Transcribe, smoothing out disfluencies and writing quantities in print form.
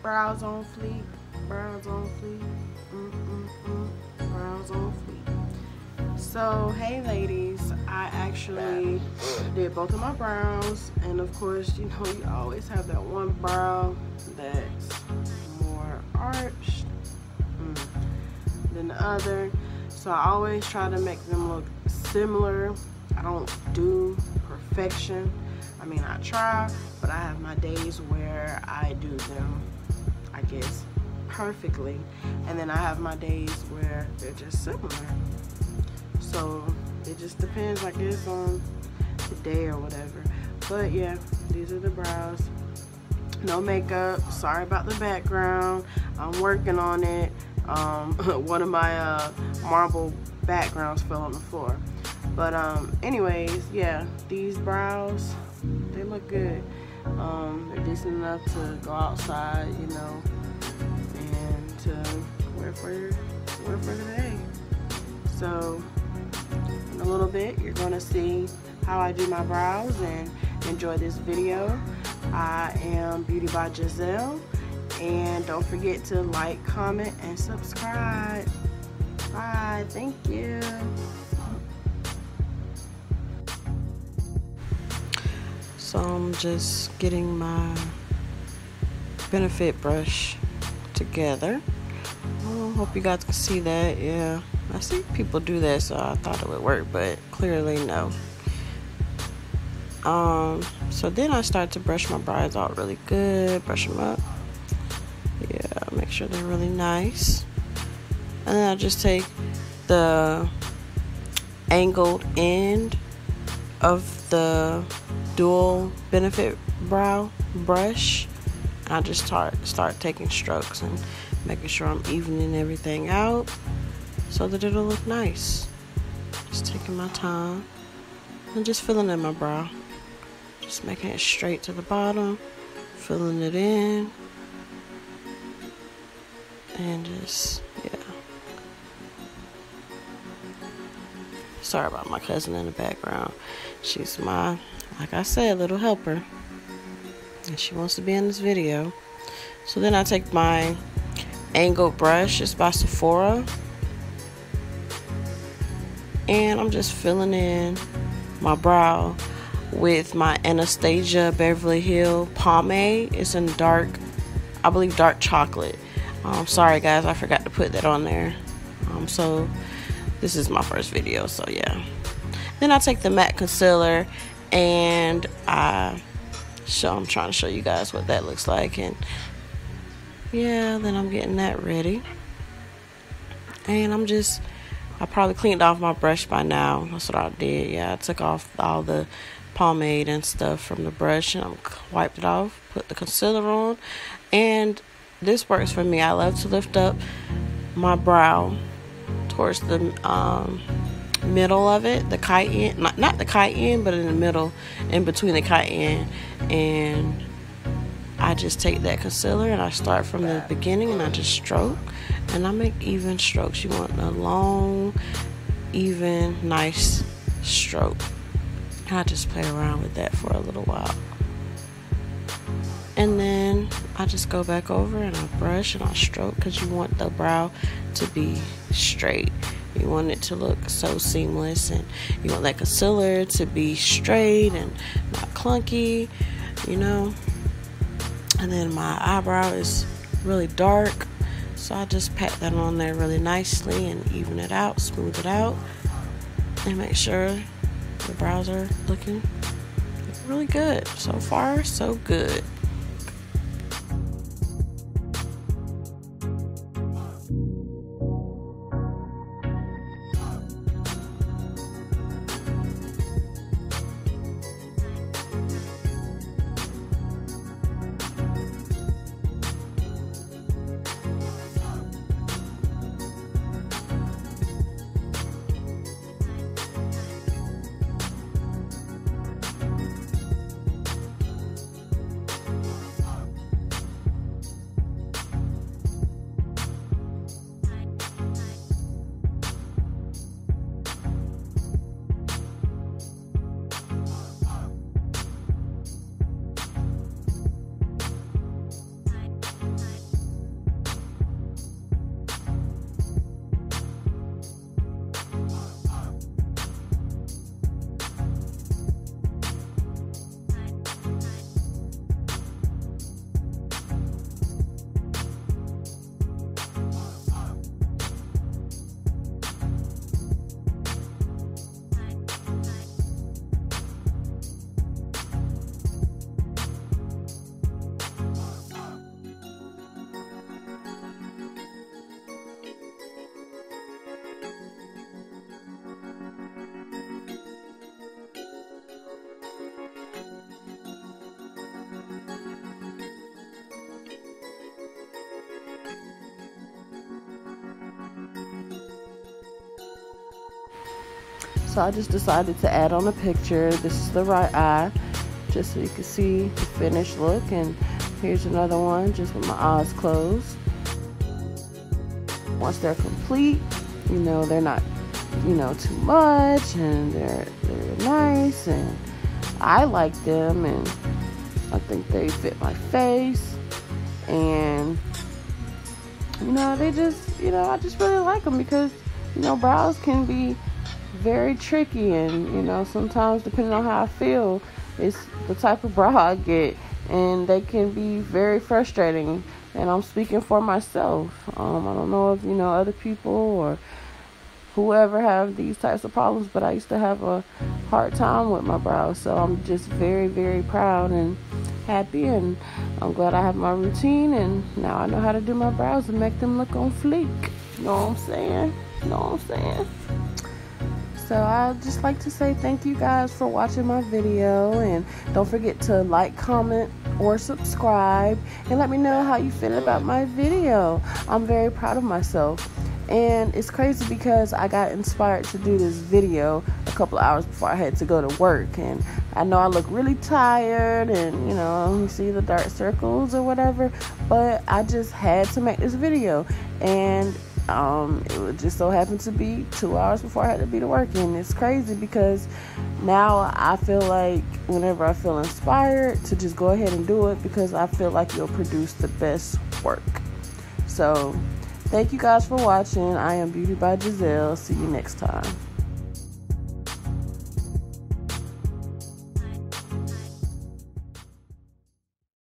Brows on fleek, brows on fleek, brows on fleek. So, hey ladies, I actually did both of my brows, and of course, you know, you always have that one brow that's more arched than the other. So I always try to make them look similar. I don't do perfection. I mean, I try, but I have my days where I do them, I guess, perfectly, and then I have my days where they're just similar. So it just depends, I guess, on the day or whatever. But yeah, these are the brows. No makeup. Sorry about the background. I'm working on it. One of my marble backgrounds fell on the floor. But anyways, yeah, these brows, they look good. They're decent enough to go outside, you know, and to wear for the day. So in a little bit, you're gonna see how I do my brows, and enjoy this video. I am Beauty by Giselle, and don't forget to like, comment, and subscribe. Bye. Thank you. So I'm just getting my benefit brush together. I hope you guys can see that. Yeah, I see people do that, so I thought it would work, but clearly no. So then I start to brush my brows out really good, brush them up. Yeah, make sure they're really nice. And then I just take the angled end of the dual benefit brow brush, and I just start taking strokes and making sure I'm evening everything out so that it'll look nice. Just taking my time and just filling in my brow, just making it straight to the bottom, filling it in, and just, yeah. Sorry about my cousin in the background. She's my, like I said, little helper, and she wants to be in this video. So then I take my angled brush, it's by Sephora, and I'm just filling in my brow with my Anastasia Beverly Hills pomade. It's in dark, I believe dark chocolate. Sorry guys, I forgot to put that on there. So this is my first video, so yeah. Then I take the matte concealer, and I'm trying to show you guys what that looks like. And yeah, then I'm getting that ready. And I probably cleaned off my brush by now. That's what I did. Yeah, I took off all the pomade and stuff from the brush, and I wiped it off, put the concealer on. And this works for me. I love to lift up my brow towards the middle of it, the kite end, not the kite end, but in the middle, in between the kite end. And I just take that concealer and I start from the beginning, and I just stroke, and I make even strokes. You want a long, even, nice stroke. And I just play around with that for a little while. And then I just go back over and I brush and I stroke, because you want the brow to be straight. You want it to look so seamless, and you want that concealer to be straight and not clunky, you know. And then my eyebrow is really dark, so I just pat that on there really nicely and even it out, smooth it out, and make sure the brows are looking really good. So far, so good. So I just decided to add on a picture. This is the right eye, just so you can see the finished look. And here's another one just with my eyes closed. Once they're complete, you know, they're not, you know, too much, and they're nice, and I like them, and I think they fit my face, and you know, they just, you know, I just really like them because, you know, brows can be very tricky, and you know, sometimes depending on how I feel, it's the type of brow I get, and they can be very frustrating. And I'm speaking for myself. I don't know if, you know, other people or whoever have these types of problems, but I used to have a hard time with my brows. So I'm just very, very proud and happy, and I'm glad I have my routine, and now I know how to do my brows and make them look on fleek. You know what I'm saying? You know what I'm saying? So I'd just like to say thank you guys for watching my video, and don't forget to like, comment, or subscribe, and let me know how you feel about my video. I'm very proud of myself, and it's crazy because I got inspired to do this video a couple of hours before I had to go to work, and I know I look really tired, and you know, you see the dark circles or whatever, but I just had to make this video, and it would just so happen to be 2 hours before I had to be to work. And it's crazy because now I feel like whenever I feel inspired to just go ahead and do it, because I feel like you'll produce the best work. So thank you guys for watching. I am Beauty by Giselle. See you next time.